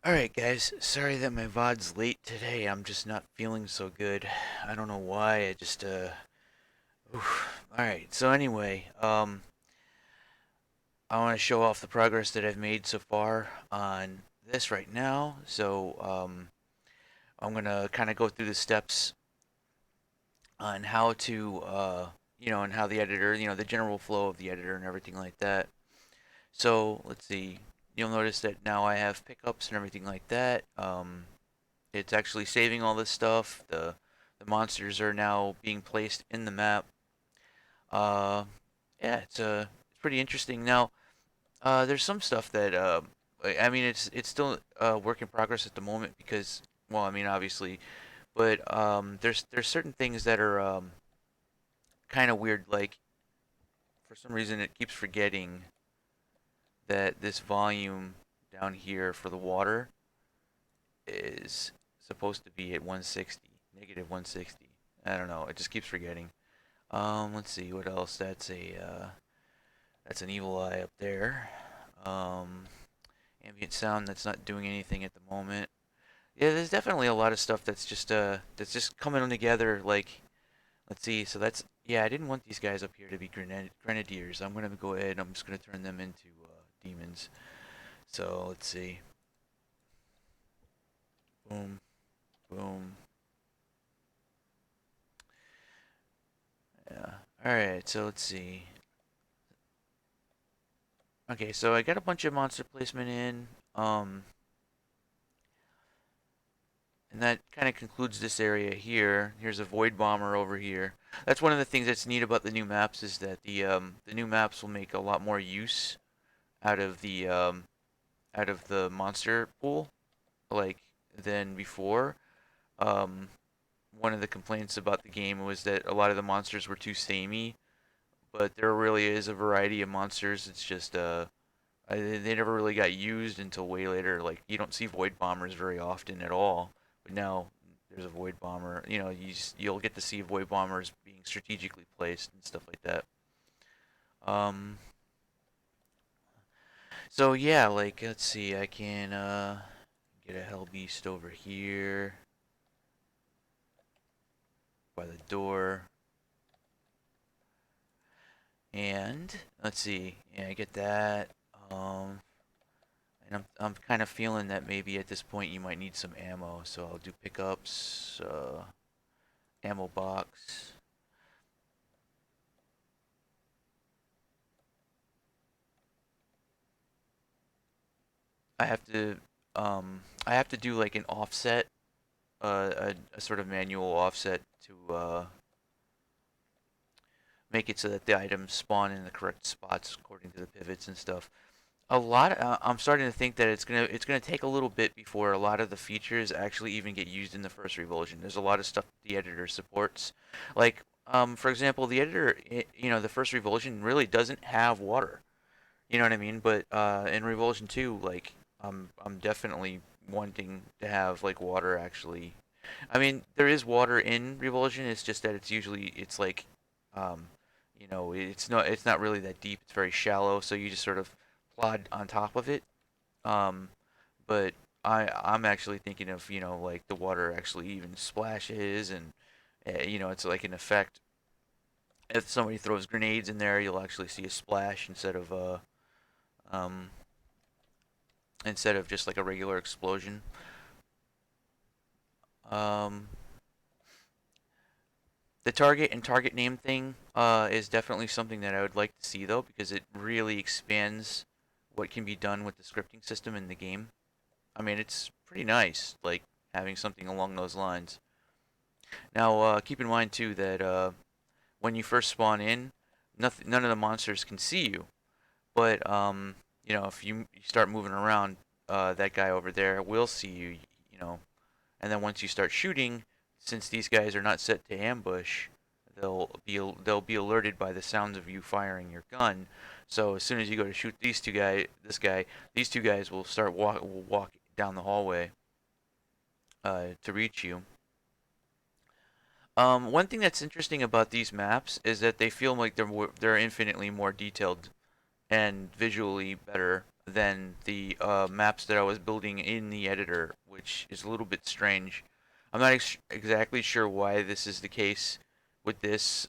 Alright guys, sorry that my VOD's late today. I'm just not feeling so good. I don't know why. Alright, so anyway, I want to show off the progress that I've made so far on this right now. I'm gonna kind of go through the steps on how to, and how the editor, the general flow of the editor and everything like that. So, let's see. You'll notice that now I have pickups and everything like that. It's actually saving all this stuff. The monsters are now being placed in the map. Uh, yeah, it's pretty interesting. Now, there's some stuff that I mean, it's still a work in progress at the moment because, well, I mean, obviously, but there's certain things that are kind of weird. Like for some reason, it keeps forgetting that this volume down here for the water is supposed to be at 160, negative 160. I don't know. It just keeps forgetting. Let's see what else. That's an evil eye up there. Um, ambient sound that's not doing anything at the moment. Yeah, there's definitely a lot of stuff that's just coming together. Like, let's see. So that's yeah. I didn't want these guys up here to be grenadiers. I'm gonna go ahead. I'm just gonna turn them into demons. So let's see. Boom, boom. Yeah. All right. So let's see. Okay, so I got a bunch of monster placement in. And that kind of concludes this area here. Here's a void bomber over here. That's one of the things that's neat about the new maps is that the new maps will make a lot more use out of the monster pool, like than before. Um, One of the complaints about the game was that a lot of the monsters were too samey, but there really is a variety of monsters. It's just they never really got used until way later. Like you don't see void bombers very often at all, but now there's a void bomber. You'll get to see void bombers being strategically placed and stuff like that. Um, so yeah, like let's see, I can get a hell beast over here by the door, and let's see, yeah, I get that. Um, and I'm kind of feeling that maybe at this point you might need some ammo, so I'll do pickups. Ammo box. I have to I have to do like an offset, a sort of manual offset to make it so that the items spawn in the correct spots according to the pivots and stuff. I'm starting to think that it's gonna take a little bit before a lot of the features actually even get used in the first Revulsion. There's a lot of stuff the editor supports, like for example, the editor, the first Revulsion really doesn't have water. You know what I mean? But in Revulsion 2, like I'm definitely wanting to have like water actually. I mean, there is water in Revulsion. It's just that it's like um, it's not really that deep. It's very shallow, so you just sort of plod on top of it. Um, but I'm actually thinking of like the water actually even splashes and it's like an effect. If somebody throws grenades in there, you'll actually see a splash um, instead of just like a regular explosion. Um, the target and target name thing is definitely something that I would like to see though, because it really expands what can be done with the scripting system in the game. I mean, it's pretty nice, like having something along those lines. Now, keep in mind too that when you first spawn in, none of the monsters can see you. But if you start moving around, that guy over there will see you. You know, And then once you start shooting, since these guys are not set to ambush, they'll be alerted by the sounds of you firing your gun. So as soon as you go to shoot these two guys will walk down the hallway to reach you. One thing that's interesting about these maps is that they feel like they're infinitely more detailed and visually better. than the maps that I was building in the editor, which is a little bit strange. I'm not exactly sure why this is the case with this.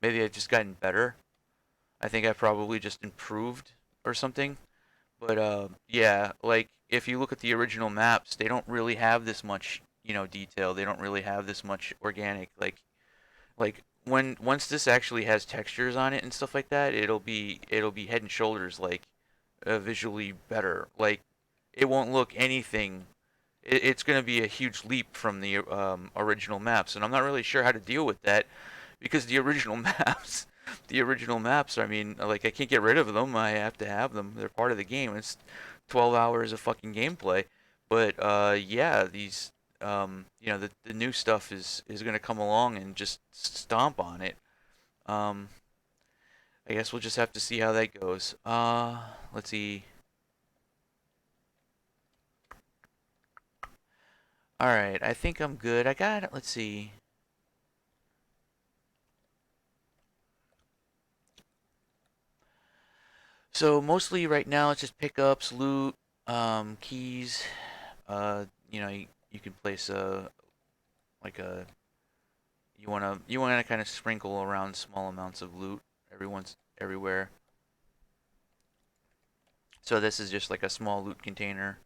Maybe I've just gotten better. I think I probably just improved or something. But yeah, like if you look at the original maps, they don't really have this much, detail. They don't really have this much organic. Like when once this actually has textures on it and stuff like that, it'll be head and shoulders like visually better. Like it won't look anything. It's going to be a huge leap from the original maps, and I'm not really sure how to deal with that because the original maps, the original maps. I mean, like I can't get rid of them. I have to have them. They're part of the game. It's 12 hours of fucking gameplay. But yeah, the new stuff is gonna come along and just stomp on it. Um, I guess we'll just have to see how that goes. Let's see. All right, I think I'm good. I got it. Let's see. So mostly right now it's just pickups, loot, keys. You can place a like a you wanna kind of sprinkle around small amounts of loot everywhere. So this is just like a small loot container.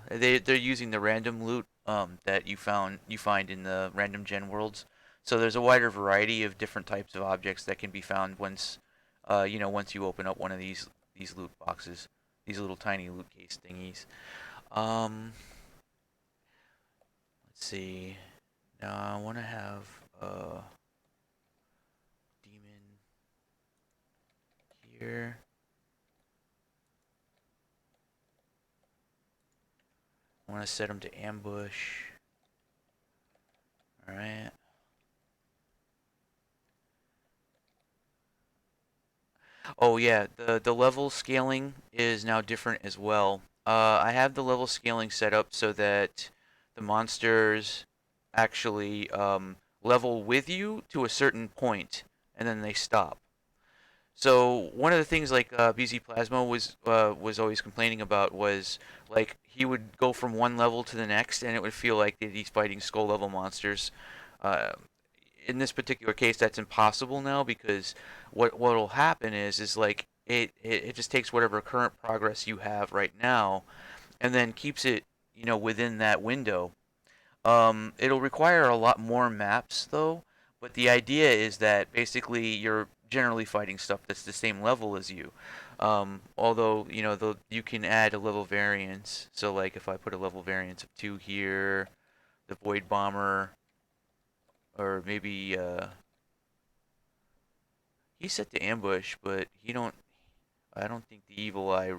They're using the random loot that you find in the random gen worlds. So there's a wider variety of different types of objects that can be found once you open up one of these loot boxes, these little tiny loot case thingies. Um, let's see. Now I want to have demon here. I want to set him to ambush. All right. Oh yeah, the level scaling is now different as well. I have the level scaling set up so that the monsters actually level with you to a certain point, and then they stop. So one of the things like BZ Plasma was always complaining about was like he would go from one level to the next, and it would feel like that he's fighting skull level monsters. Uh, in this particular case, that's impossible now because what'll happen is like it just takes whatever current progress you have right now, and then keeps it within that window. It'll require a lot more maps though, but the idea is that basically you're generally fighting stuff that's the same level as you. Although you can add a level variance. So like if I put a level variance of 2 here, the Void Bomber, or maybe he's set to ambush, but he don't. I don't think the Evil Eye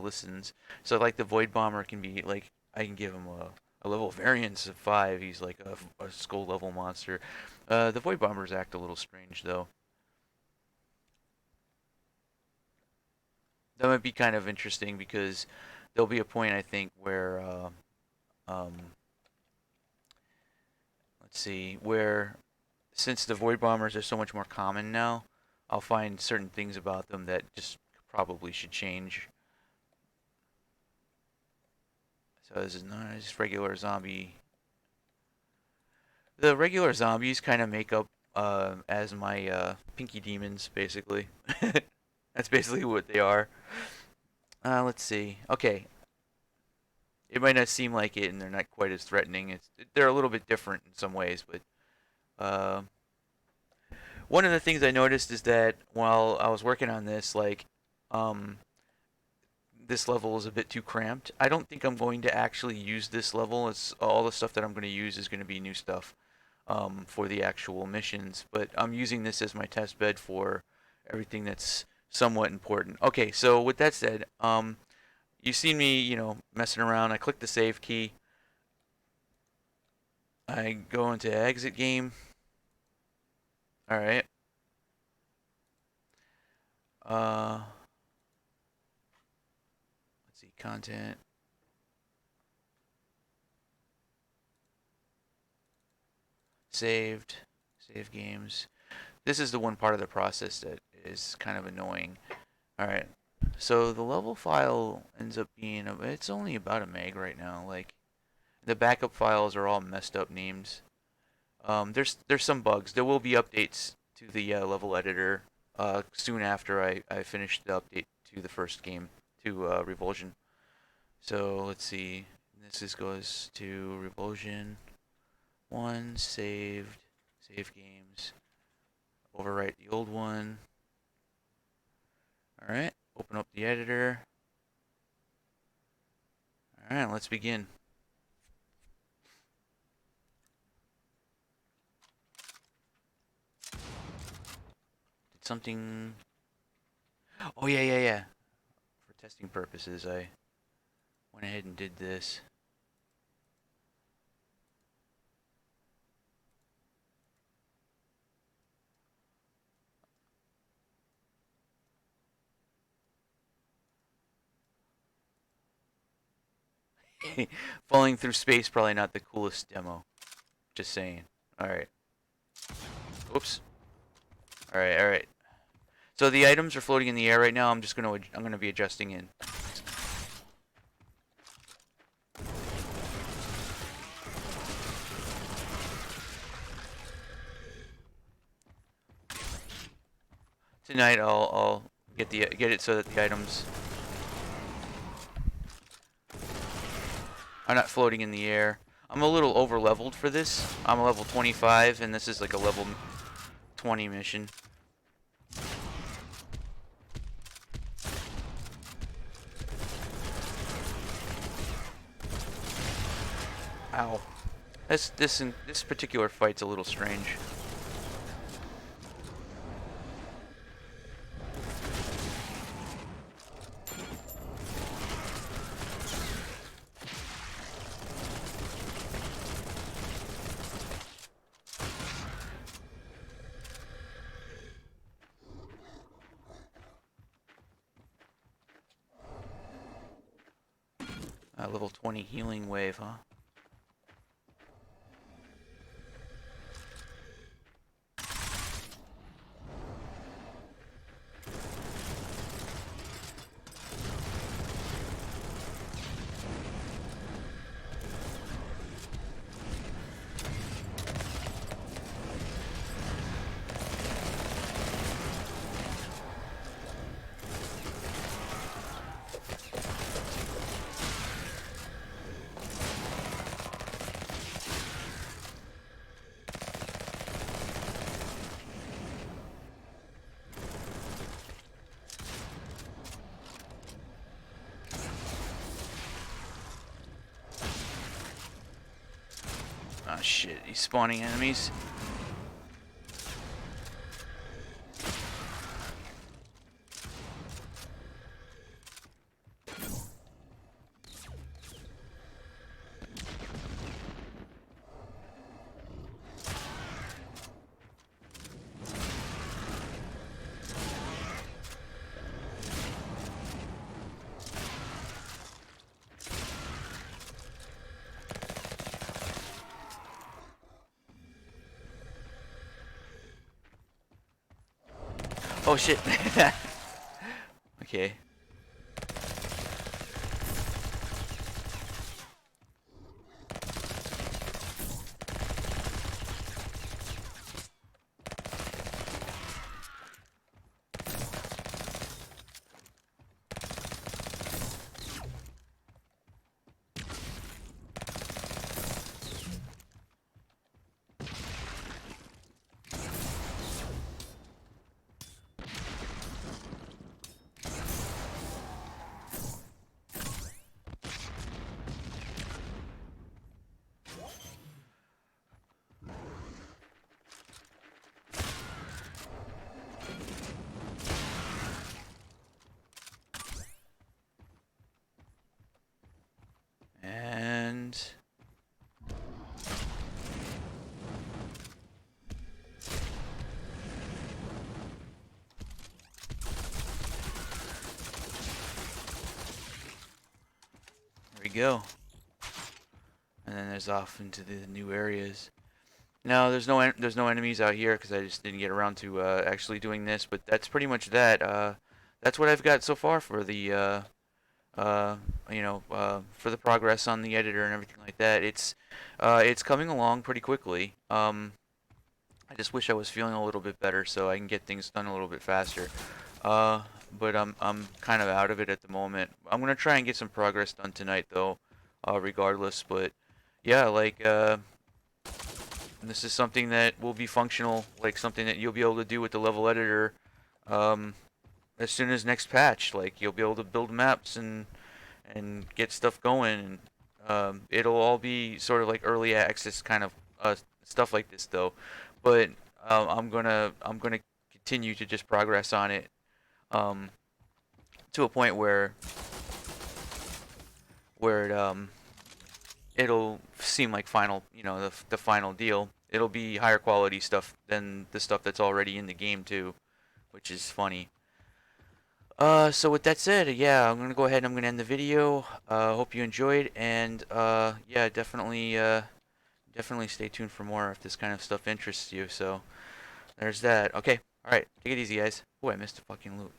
listens. So like the Void Bomber can be like I can give him a level variance of 5. He's like a skull level monster. The Void Bombers act a little strange though. That might be kind of interesting because there'll be a point I think where um, let's see, where since the Void Bombers are so much more common now, I'll find certain things about them that just probably should change. So this is not just regular zombie. The regular zombies kind of make up as my pinky demons, basically. That's basically what they are. Let's see. Okay, it might not seem like it, and they're not quite as threatening. They're a little bit different in some ways, but uh, one of the things I noticed is that while I was working on this, like, um, this level is a bit too cramped. I don't think I'm going to actually use this level. It's all the stuff that I'm going to use is going to be new stuff for the actual missions. But I'm using this as my test bed for everything that's somewhat important. Okay, so with that said, you see me, messing around. I click the save key. I go into exit game. All right. Uh, let's see, content, saved, save games. This is the one part of the process that is kind of annoying. All right. So the level file ends up being, it's only about a meg right now. Like, the backup files are all messed up names. There's some bugs. There will be updates to the level editor soon after I finish the update to the first game, to Revulsion. So let's see. Goes to Revulsion 1, saved, save games, overwrite the old one. Alright, open up the editor. Alright, let's begin. Did something... Oh, yeah. For testing purposes, I went ahead and did this. Falling through space, probably not the coolest demo. Just saying. Alright. Oops. Alright. So the items are floating in the air right now. I'm gonna be adjusting in. Tonight I'll get it so that the items are not floating in the air. I'm a little over leveled for this. I'm a level 25 and this is like a level 20 mission. Ow. This particular fight's a little strange. Level 20 healing wave, huh? Oh shit, he's spawning enemies. Oh shit. Okay. And there we go. And then there's off into the new areas. No, there's no enemies out here because I just didn't get around to actually doing this. But that's pretty much that. that's what I've got so far for the uh, for the progress on the editor and everything like that. It's coming along pretty quickly. I just wish I was feeling a little bit better so I can get things done a little bit faster. Uh, but I'm kind of out of it at the moment. I'm gonna try and get some progress done tonight though, regardless. But yeah, like this is something that will be functional, like something that you'll be able to do with the level editor, um, as soon as next patch. Like you'll be able to build maps and get stuff going. And it'll all be sort of like early access kind of stuff like this though. But I'm gonna continue to just progress on it um, to a point where it'll seem like final, the final deal. It'll be higher quality stuff than the stuff that's already in the game too, which is funny. So with that said, yeah, I'm gonna go ahead and I'm gonna end the video. Hope you enjoyed, and yeah, definitely stay tuned for more if this kind of stuff interests you. So there's that. Okay, all right, take it easy, guys. Oh, I missed a fucking loot.